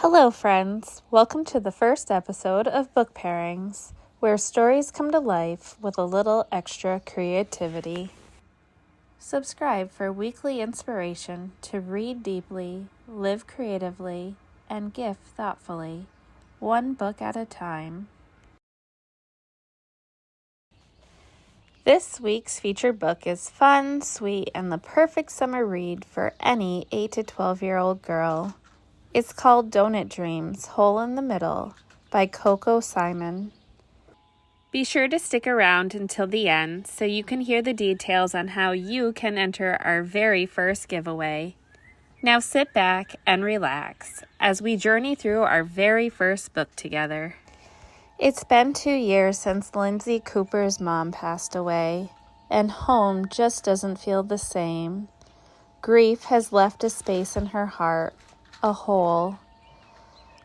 Hello, friends. Welcome to the first episode of Book Pairings, where stories come to life with a little extra creativity. Subscribe for weekly inspiration to read deeply, live creatively, and gift thoughtfully, one book at a time. This week's featured book is fun, sweet, and the perfect summer read for any 8 to 12-year-old girl. It's called Donut Dreams, Hole in the Middle by Coco Simon. Be sure to stick around until the end so you can hear the details on how you can enter our very first giveaway. Now sit back and relax as we journey through our very first book together. It's been 2 years since Lindsay Cooper's mom passed away, and home just doesn't feel the same. Grief has left a space in her heart, a hole.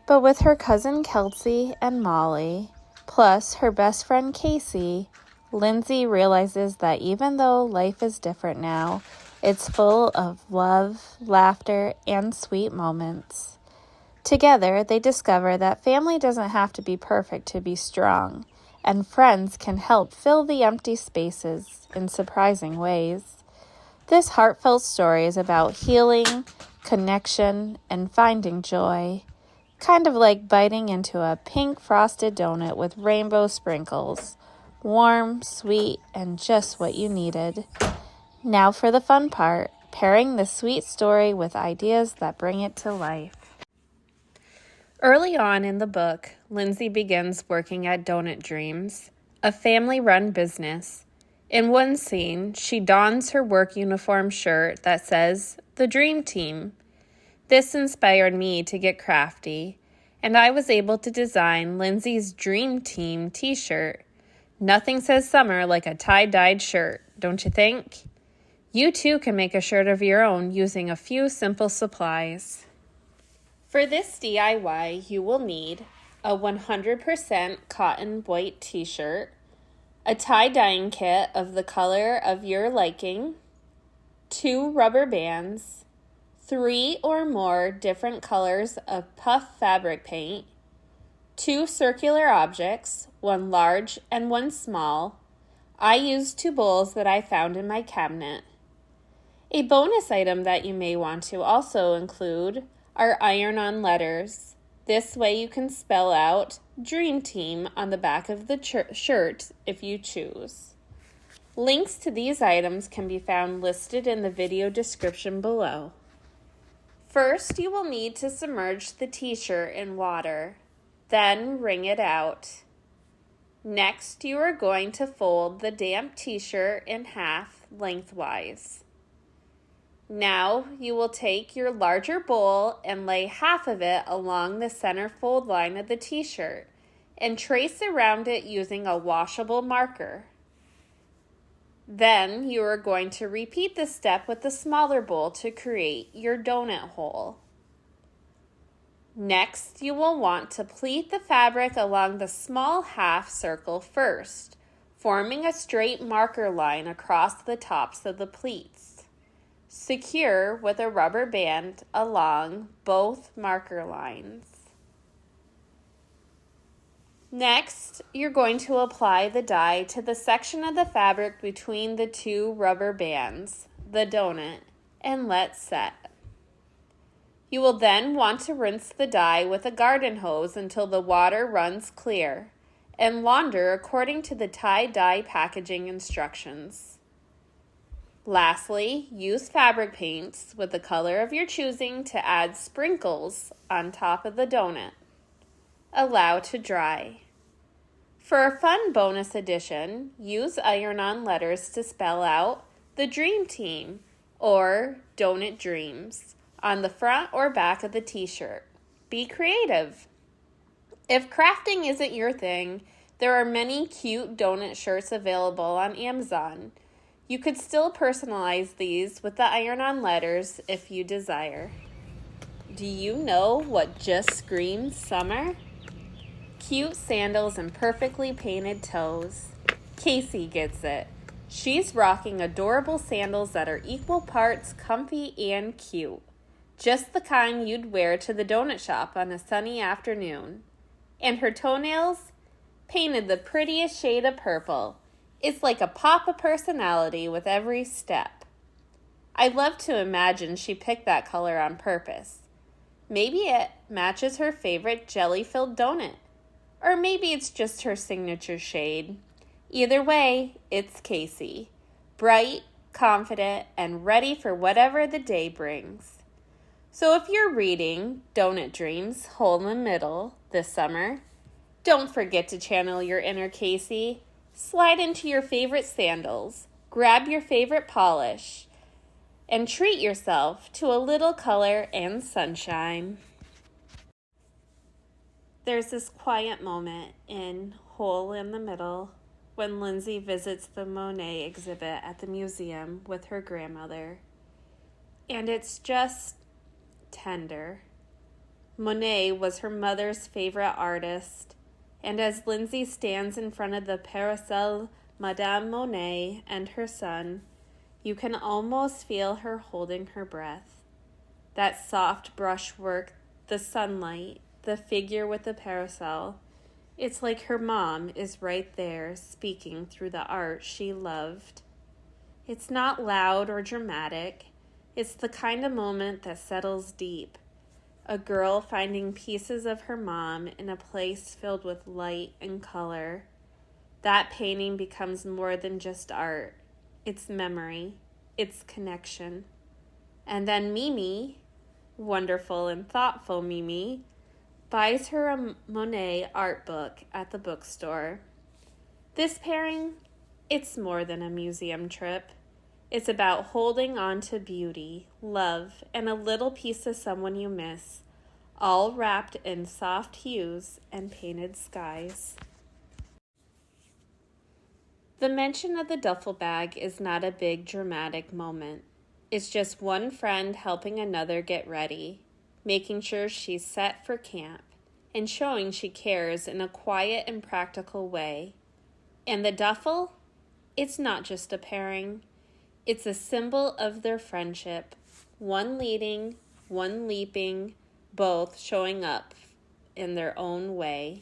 But with her cousin Kelsey and Molly, plus her best friend Casey, Lindsay realizes that even though life is different now, it's full of love, laughter, and sweet moments. Together, they discover that family doesn't have to be perfect to be strong, and friends can help fill the empty spaces in surprising ways. This heartfelt story is about healing, connection, and finding joy, kind of like biting into a pink frosted donut with rainbow sprinkles, warm, sweet, and just what you needed. Now for the fun part, pairing the sweet story with ideas that bring it to life. Early on in the book, Lindsay begins working at Donut Dreams, a family-run business. In one scene, she dons her work uniform shirt that says, "The Dream Team." This inspired me to get crafty, and I was able to design Lindsay's Dream Team t-shirt. Nothing says summer like a tie-dyed shirt, don't you think? You too can make a shirt of your own using a few simple supplies. For this DIY, you will need a 100% cotton white t-shirt, a tie-dyeing kit of the color of your liking, 2 rubber bands, 3 or more different colors of puff fabric paint, 2 circular objects, 1 large and 1 small. I used 2 bowls that I found in my cabinet. A bonus item that you may want to also include are iron-on letters. This way you can spell out Dream Team on the back of the shirt if you choose. Links to these items can be found listed in the video description below. First, you will need to submerge the t-shirt in water, then wring it out. Next, you are going to fold the damp t-shirt in half lengthwise. Now, you will take your larger bowl and lay half of it along the center fold line of the t-shirt and trace around it using a washable marker. Then, you are going to repeat this step with the smaller bowl to create your donut hole. Next, you will want to pleat the fabric along the small half circle first, forming a straight marker line across the tops of the pleats. Secure with a rubber band along both marker lines. Next, you're going to apply the dye to the section of the fabric between the 2 rubber bands, the donut, and let set. You will then want to rinse the dye with a garden hose until the water runs clear, and launder according to the tie-dye packaging instructions. Lastly, use fabric paints with the color of your choosing to add sprinkles on top of the donut. Allow to dry. For a fun bonus addition, use iron-on letters to spell out the Dream Team or Donut Dreams on the front or back of the t-shirt. Be creative. If crafting isn't your thing, there are many cute donut shirts available on Amazon. You could still personalize these with the iron-on letters if you desire. Do you know what just screams summer? Cute sandals and perfectly painted toes. Casey gets it. She's rocking adorable sandals that are equal parts comfy and cute. just the kind you'd wear to the donut shop on a sunny afternoon. And her toenails? Painted the prettiest shade of purple. It's like a pop of personality with every step. I love to imagine she picked that color on purpose. Maybe it matches her favorite jelly-filled donut. Or maybe it's just her signature shade. Either way, it's Casey. Bright, confident, and ready for whatever the day brings. So if you're reading Donut Dreams, Hole in the Middle this summer, don't forget to channel your inner Casey. Slide into your favorite sandals, grab your favorite polish, and treat yourself to a little color and sunshine. There's this quiet moment in Hole in the Middle when Lindsay visits the Monet exhibit at the museum with her grandmother. And it's just tender. Monet was her mother's favorite artist, and as Lindsay stands in front of the Parasol Madame Monet and her son, you can almost feel her holding her breath. That soft brushwork, the sunlight, the figure with the parasol, it's like her mom is right there speaking through the art she loved. It's not loud or dramatic. It's the kind of moment that settles deep. A girl finding pieces of her mom in a place filled with light and color. That painting becomes more than just art. It's memory. It's connection. And then Mimi, wonderful and thoughtful Mimi, buys her a Monet art book at the bookstore. This pairing, it's more than a museum trip. It's about holding on to beauty, love, and a little piece of someone you miss, all wrapped in soft hues and painted skies. The mention of the duffel bag is not a big dramatic moment. It's just one friend helping another get ready, making sure she's set for camp, and showing she cares in a quiet and practical way. And the duffel? It's not just a pairing. It's a symbol of their friendship, one leading, one leaping, both showing up in their own way.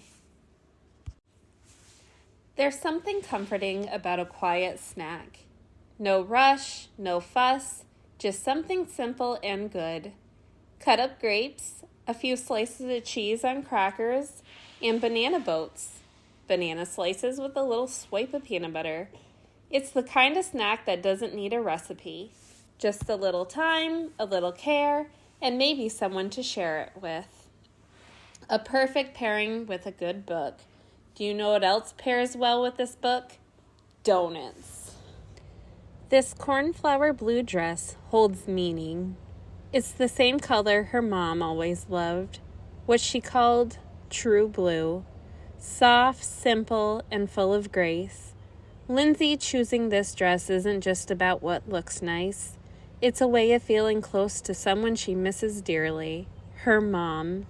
There's something comforting about a quiet snack. No rush, no fuss, just something simple and good. Cut up grapes, a few slices of cheese on crackers, and banana boats. Banana slices with a little swipe of peanut butter. It's the kind of snack that doesn't need a recipe. Just a little time, a little care, and maybe someone to share it with. A perfect pairing with a good book. Do you know what else pairs well with this book? Donuts. This cornflower blue dress holds meaning. It's the same color her mom always loved, what she called true blue. Soft, simple, and full of grace. Lindsay choosing this dress isn't just about what looks nice. It's a way of feeling close to someone she misses dearly, her mom.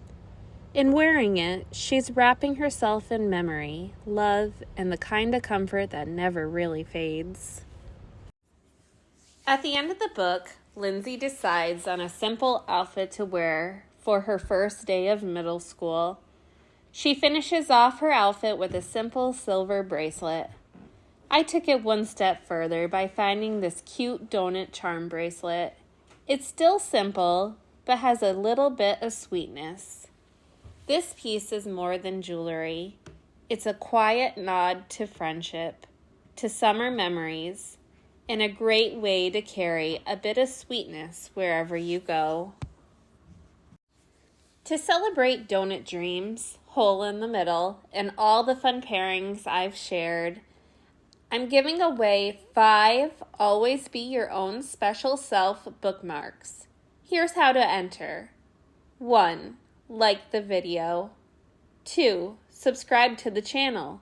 In wearing it, she's wrapping herself in memory, love, and the kind of comfort that never really fades. At the end of the book, Lindsay decides on a simple outfit to wear for her first day of middle school. She finishes off her outfit with a simple silver bracelet. I took it one step further by finding this cute donut charm bracelet. It's still simple, but has a little bit of sweetness. This piece is more than jewelry. It's a quiet nod to friendship, to summer memories, and a great way to carry a bit of sweetness wherever you go. To celebrate Donut Dreams, Hole in the Middle, and all the fun pairings I've shared, I'm giving away 5 Always Be Your Own Special Self bookmarks. Here's how to enter. 1. Like the video. 2. Subscribe to the channel.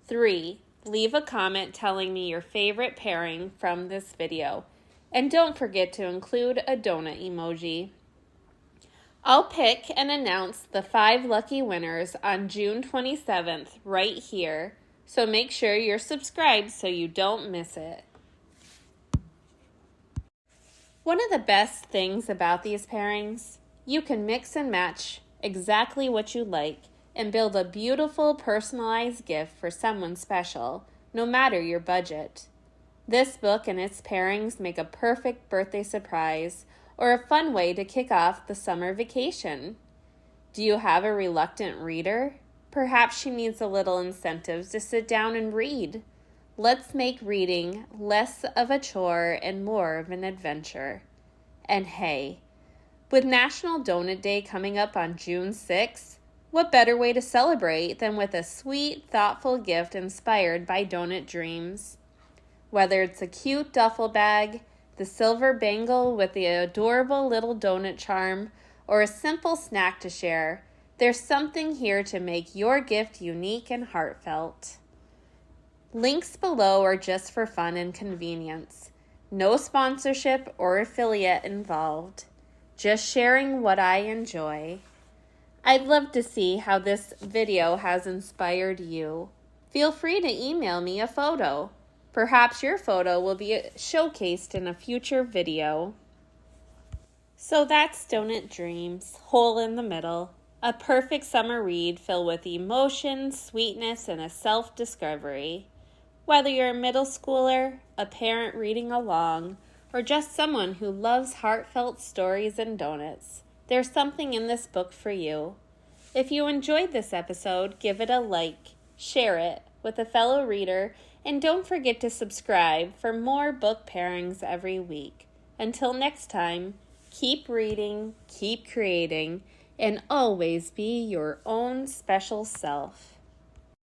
3. Leave a comment telling me your favorite pairing from this video. And don't forget to include a donut emoji. I'll pick and announce the 5 lucky winners on June 27th right here. So make sure you're subscribed so you don't miss it. One of the best things about these pairings, you can mix and match exactly what you like and build a beautiful personalized gift for someone special, no matter your budget. This book and its pairings make a perfect birthday surprise or a fun way to kick off the summer vacation. Do you have a reluctant reader? Perhaps she needs a little incentive to sit down and read. Let's make reading less of a chore and more of an adventure. And hey, with National Donut Day coming up on June 6th, what better way to celebrate than with a sweet, thoughtful gift inspired by donut dreams? Whether it's a cute duffel bag, the silver bangle with the adorable little donut charm, or a simple snack to share, there's something here to make your gift unique and heartfelt. Links below are just for fun and convenience. No sponsorship or affiliate involved. Just sharing what I enjoy. I'd love to see how this video has inspired you. Feel free to email me a photo. Perhaps your photo will be showcased in a future video. So that's Donut Dreams, Hole in the Middle. A perfect summer read filled with emotion, sweetness, and a self-discovery. Whether you're a middle schooler, a parent reading along, or just someone who loves heartfelt stories and donuts, there's something in this book for you. If you enjoyed this episode, give it a like, share it with a fellow reader, and don't forget to subscribe for more book pairings every week. Until next time, keep reading, keep creating, and always be your own special self.